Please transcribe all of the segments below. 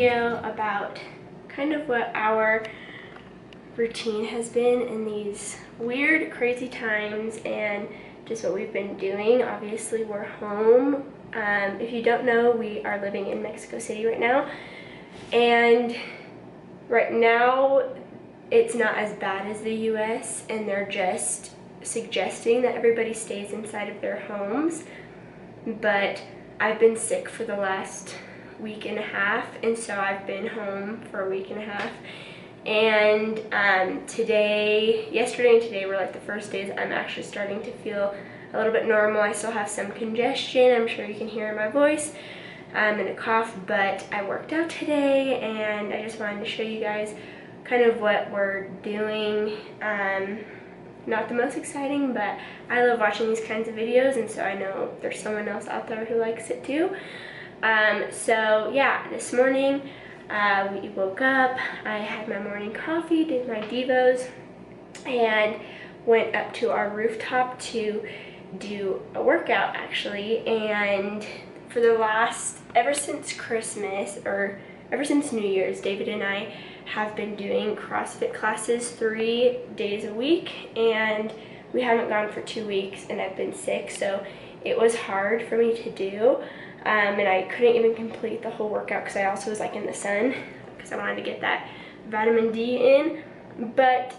video about kind of what our routine has been in these weird, crazy times and just what we've been doing. Obviously, we're home. If you don't know, we are living in Mexico City right now. And right now, it's not as bad as the US, and they're just suggesting that everybody stays inside of their homes. But I've been sick for the last week and a half, and so I've been home for a week and a half. And yesterday and today were like the first days I'm actually starting to feel a little bit normal. I still have some congestion, I'm sure you can hear in my voice, and a cough, but I worked out today, and I just wanted to show you guys kind of what we're doing. Not the most exciting, but I love watching these kinds of videos, and so I know there's someone else out there who likes it too. So yeah, this morning we woke up, I had my morning coffee, did my devos, and went up to our rooftop to do a workout actually. And for the ever since Christmas, or ever since New Year's, David and I have been doing CrossFit classes 3 days a week, and we haven't gone for 2 weeks, and I've been sick, so it was hard for me to do, and I couldn't even complete the whole workout because I also was like in the sun because I wanted to get that vitamin D in. But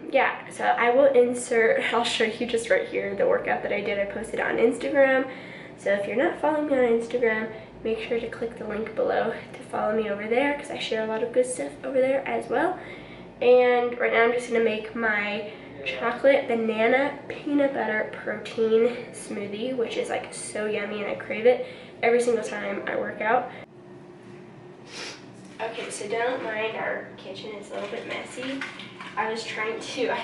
yeah, so I will I'll show you just right here the workout that I did. I posted on Instagram, so if you're not following me on Instagram, make sure to click the link below to follow me over there because I share a lot of good stuff over there as well. And right now I'm just gonna make my chocolate banana peanut butter protein smoothie, which is like so yummy, and I crave it every single time I work out. Okay, so don't mind our kitchen, it's a little bit messy. I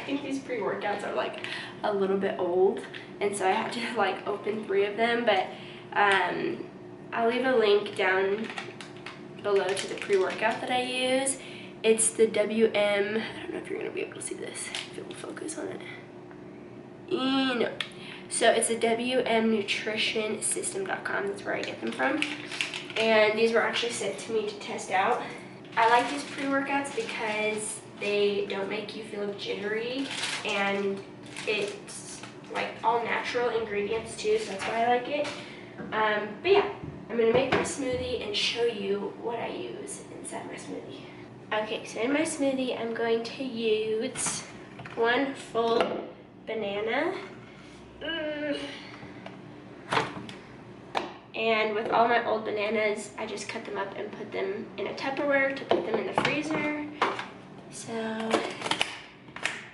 think these pre-workouts are like a little bit old, and so I had to like open 3 of them, but I'll leave a link down below to the pre-workout that I use. It's the WM, I don't know if you're gonna be able to see this, if it will focus on it. No. So it's the WMNutritionSystem.com, that's where I get them from. And these were actually sent to me to test out. I like these pre-workouts because they don't make you feel jittery, and it's like all natural ingredients too, so that's why I like it. But yeah, I'm gonna make my smoothie and show you what I use inside my smoothie. Okay, so in my smoothie, I'm going to use 1 full banana. And with all my old bananas, I just cut them up and put them in a Tupperware to put them in the freezer. So,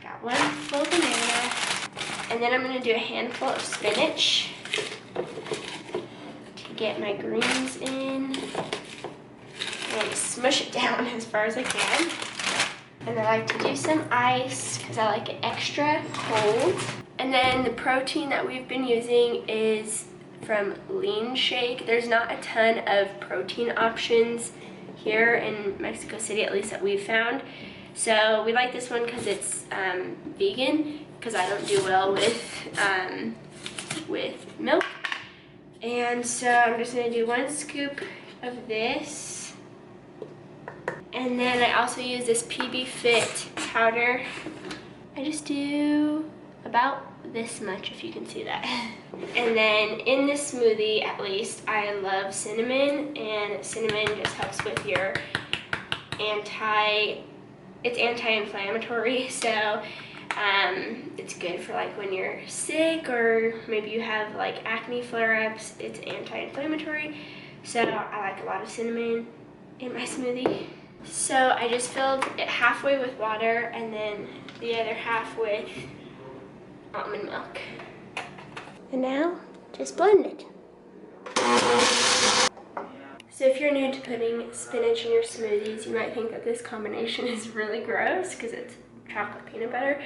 got 1 full banana. And then I'm gonna do a handful of spinach to get my greens in. I'm gonna smush it down as far as I can. And I like to do some ice because I like it extra cold. And then the protein that we've been using is from Lean Shake. There's not a ton of protein options here in Mexico City, at least that we've found. So we like this one because it's vegan, because I don't do well with milk. And so I'm just gonna do 1 scoop of this. And then I also use this PB Fit powder. I just do about this much, if you can see that. And then in this smoothie, at least, I love cinnamon, and cinnamon just helps with your it's anti-inflammatory, so it's good for like when you're sick, or maybe you have like acne flare-ups. It's anti-inflammatory, so I like a lot of cinnamon in my smoothie. So I just filled it halfway with water, and then the other half with almond milk. And now, just blend it. So if you're new to putting spinach in your smoothies, you might think that this combination is really gross because it's chocolate peanut butter,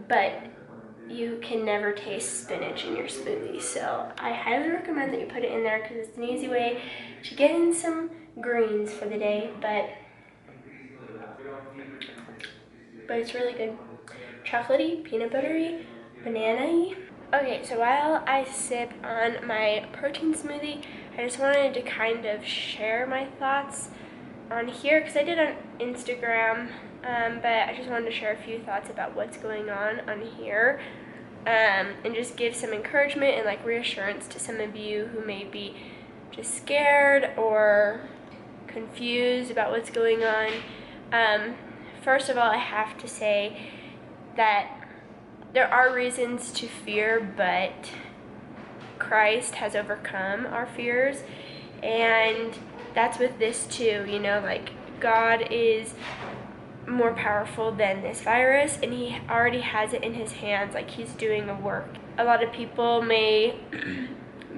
but you can never taste spinach in your smoothie. So I highly recommend that you put it in there because it's an easy way to get in some greens for the day, but it's really good. Chocolatey, peanut buttery, banana-y. Okay, so while I sip on my protein smoothie, I just wanted to kind of share my thoughts on here because I did on Instagram, but I just wanted to share a few thoughts about what's going on here, and just give some encouragement and like reassurance to some of you who may be just scared or confused about what's going on. First of all, I have to say that there are reasons to fear, but Christ has overcome our fears, and that's with this too, you know, like God is more powerful than this virus, and he already has it in his hands. Like, he's doing a work. A lot of people may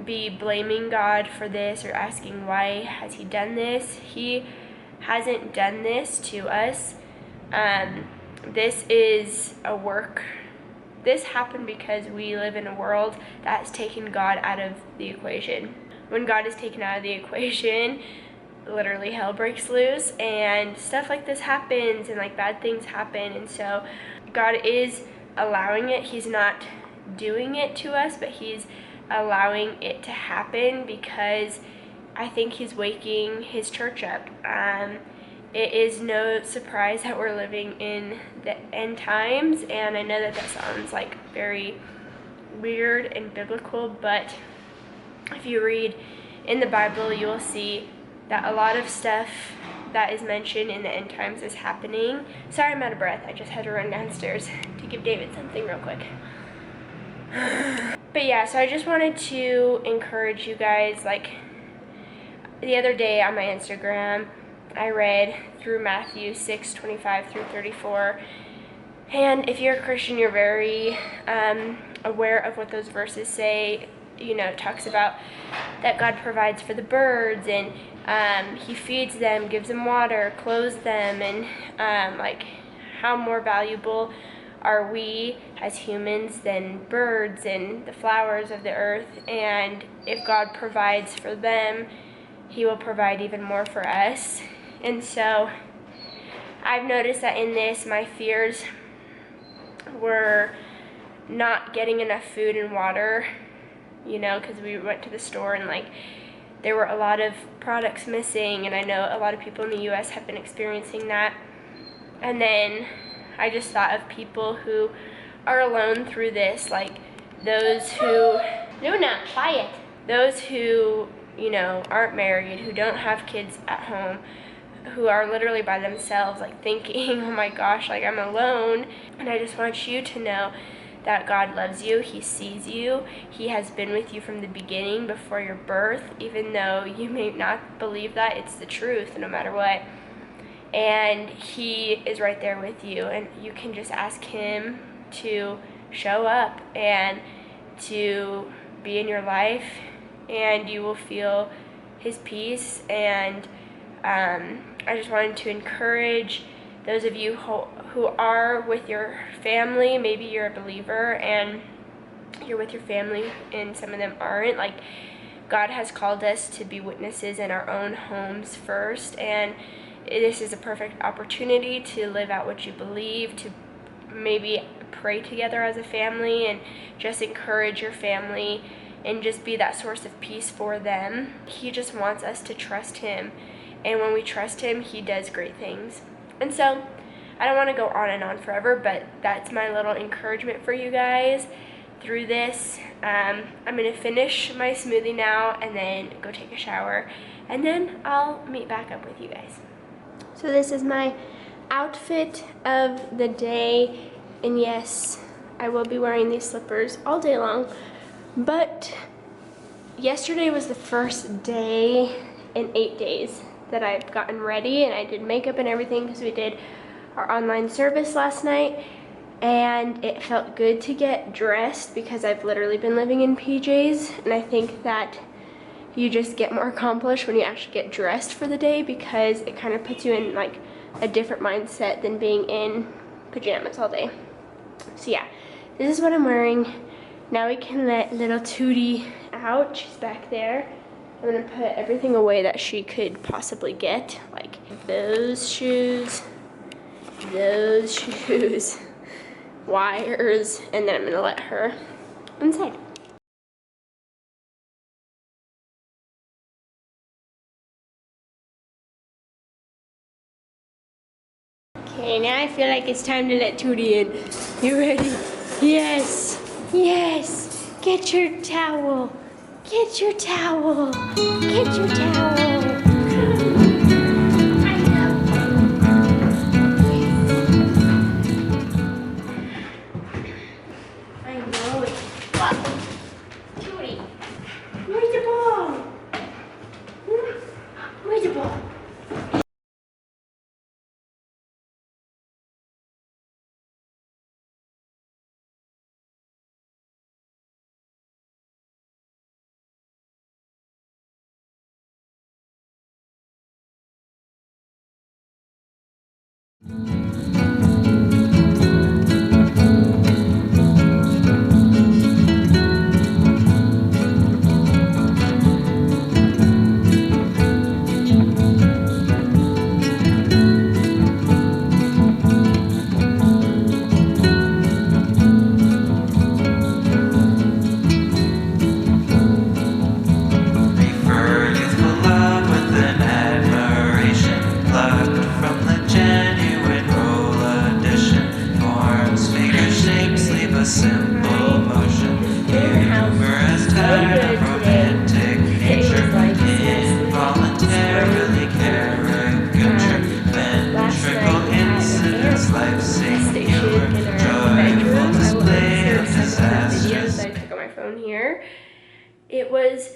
be blaming God for this or asking, why has he done this? He hasn't done this to us. This is a work. This happened because we live in a world that's taken God out of the equation. When God is taken out of the equation, literally hell breaks loose and stuff like this happens, and like bad things happen. And so God is allowing it. He's not doing it to us, but he's allowing it to happen because I think he's waking his church up. It is no surprise that we're living in the end times, and I know that that sounds like very weird and biblical, but if you read in the Bible, you will see that a lot of stuff that is mentioned in the end times is happening. Sorry, I'm out of breath. I just had to run downstairs to give David something real quick. But yeah, so I just wanted to encourage you guys. Like, the other day on my Instagram, I read through Matthew 6:25 through 34. And if you're a Christian, you're very aware of what those verses say. You know, it talks about that God provides for the birds, and he feeds them, gives them water, clothes them, and like, how more valuable are we as humans than birds and the flowers of the earth? And if God provides for them, he will provide even more for us. And so I've noticed that in this, my fears were not getting enough food and water, you know, because we went to the store and like there were a lot of products missing, and I know a lot of people in the US have been experiencing that. And then I just thought of people who are alone through this, like those who, Luna, quiet, those who, you know, aren't married, who don't have kids at home, who are literally by themselves, like thinking, oh my gosh, like I'm alone. And I just want you to know that God loves you. He sees you. He has been with you from the beginning, before your birth. Even though you may not believe that, it's the truth no matter what. And he is right there with you, and you can just ask him to show up and to be in your life, and you will feel his peace. And I just wanted to encourage those of you who are with your family. Maybe you're a believer and you're with your family and some of them aren't. Like, God has called us to be witnesses in our own homes first, and this is a perfect opportunity to live out what you believe, to maybe pray together as a family and just encourage your family and just be that source of peace for them. He just wants us to trust him, and when we trust him, he does great things. And so I don't want to go on and on forever, but that's my little encouragement for you guys through this. I'm going to finish my smoothie now and then go take a shower, and then I'll meet back up with you guys. So this is my outfit of the day, and yes, I will be wearing these slippers all day long, but yesterday was the first day in 8 days that I've gotten ready, and I did makeup and everything because we did our online service last night, and it felt good to get dressed because I've literally been living in PJs, and I think that you just get more accomplished when you actually get dressed for the day, because it kind of puts you in like a different mindset than being in pajamas all day. So yeah, this is what I'm wearing. Now we can let little Tootie out. She's back there. I'm gonna put everything away that she could possibly get, like those shoes, wires, and then I'm gonna let her inside. now I feel like it's time to let Tootie in. You ready? Yes. Yes. Get your towel. Get your towel. Get your towel. I know it. Tootie, where's the ball? Where's the ball? Here. It was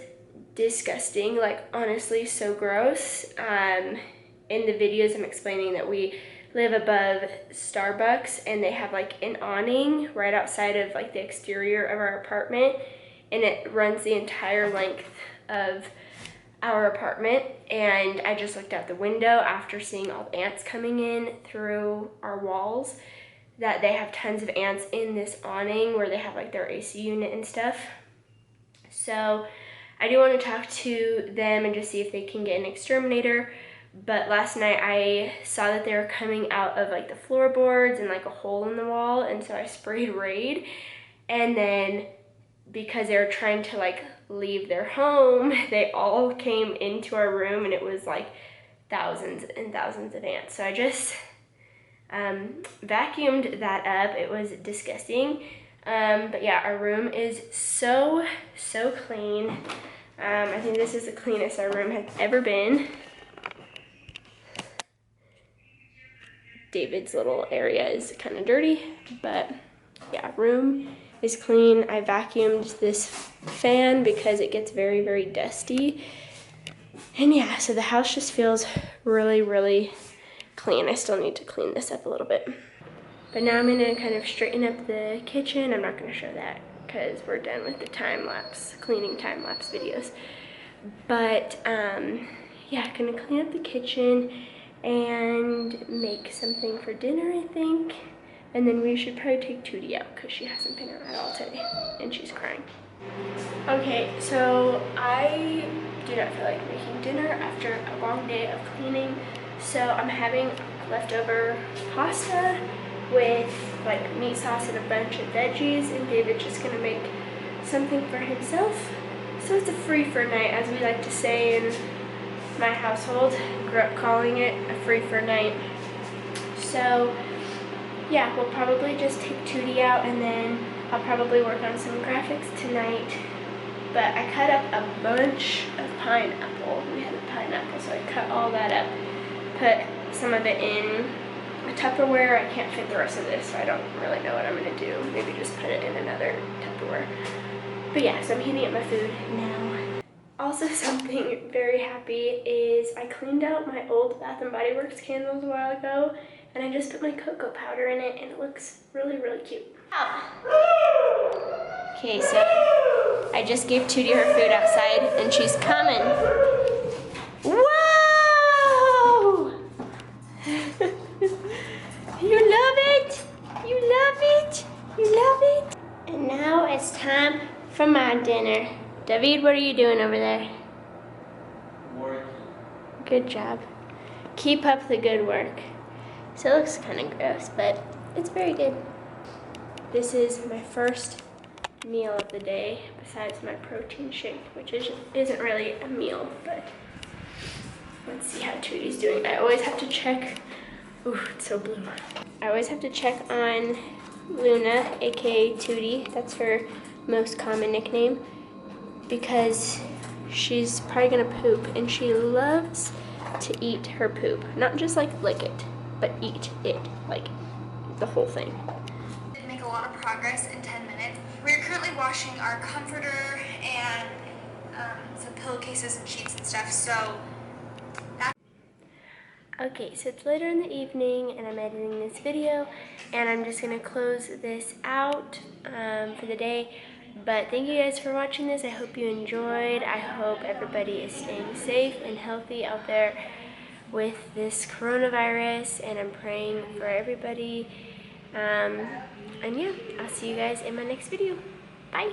disgusting, like honestly so gross. In the videos I'm explaining that we live above Starbucks and they have like an awning right outside of like the exterior of our apartment, and it runs the entire length of our apartment. And I just looked out the window after seeing all the ants coming in through our walls, that they have tons of ants in this awning where they have like their AC unit and stuff. So I do want to talk to them and just see if they can get an exterminator. But last night I saw that they were coming out of like the floorboards and like a hole in the wall, and so I sprayed Raid. And then because they were trying to like leave their home, they all came into our room, and it was like thousands and thousands of ants. So I just vacuumed that up. It was disgusting. But yeah, our room is so clean. I think this is the cleanest our room has ever been. David's little area is kind of dirty, but yeah, room is clean. I vacuumed this fan because it gets very, very dusty. And yeah, so the house just feels really, really clean. I still need to clean this up a little bit. But now I'm gonna kind of straighten up the kitchen. I'm not gonna show that because we're done with the cleaning time-lapse videos. But yeah, gonna clean up the kitchen and make something for dinner, I think. And then we should probably take Tootie out because she hasn't been out at all today and she's crying. Okay, so I do not feel like making dinner after a long day of cleaning. So I'm having leftover pasta with like meat sauce and a bunch of veggies, and David's just gonna make something for himself. So it's a free for night, as we like to say in my household. Grew up calling it a free for night. So yeah, we'll probably just take Tootie out, and then I'll probably work on some graphics tonight. But I cut up a bunch of pineapple. We had a pineapple, so I cut all that up, put some of it in a Tupperware. I can't fit the rest of this, so I don't really know what I'm gonna do. Maybe just put it in another Tupperware. But yeah, so I'm heating up my food now. Also, something very happy is I cleaned out my old Bath & Body Works candles a while ago, and I just put my cocoa powder in it, and it looks really, really cute. Okay, so I just gave Tootie her food outside, and she's coming. Whoa! You love it? You love it? You love it? And now it's time for my dinner. David, what are you doing over there? Working. Good job. Keep up the good work. So it looks kind of gross, but it's very good. This is my first meal of the day, besides my protein shake, which isn't really a meal, but let's see how Tootie's doing. I always have to check Ooh, it's so blue. I always have to check on Luna, aka Tootie. That's her most common nickname, because she's probably gonna poop, and she loves to eat her poop. Not just like lick it, but eat it, like the whole thing. Did make a lot of progress in 10 minutes. We're currently washing our comforter and some pillowcases and sheets and stuff, so okay, so it's later in the evening and I'm editing this video, and I'm just gonna close this out for the day. But thank you guys for watching this. I hope you enjoyed. I hope everybody is staying safe and healthy out there with this coronavirus, and I'm praying for everybody. And yeah, I'll see you guys in my next video. Bye.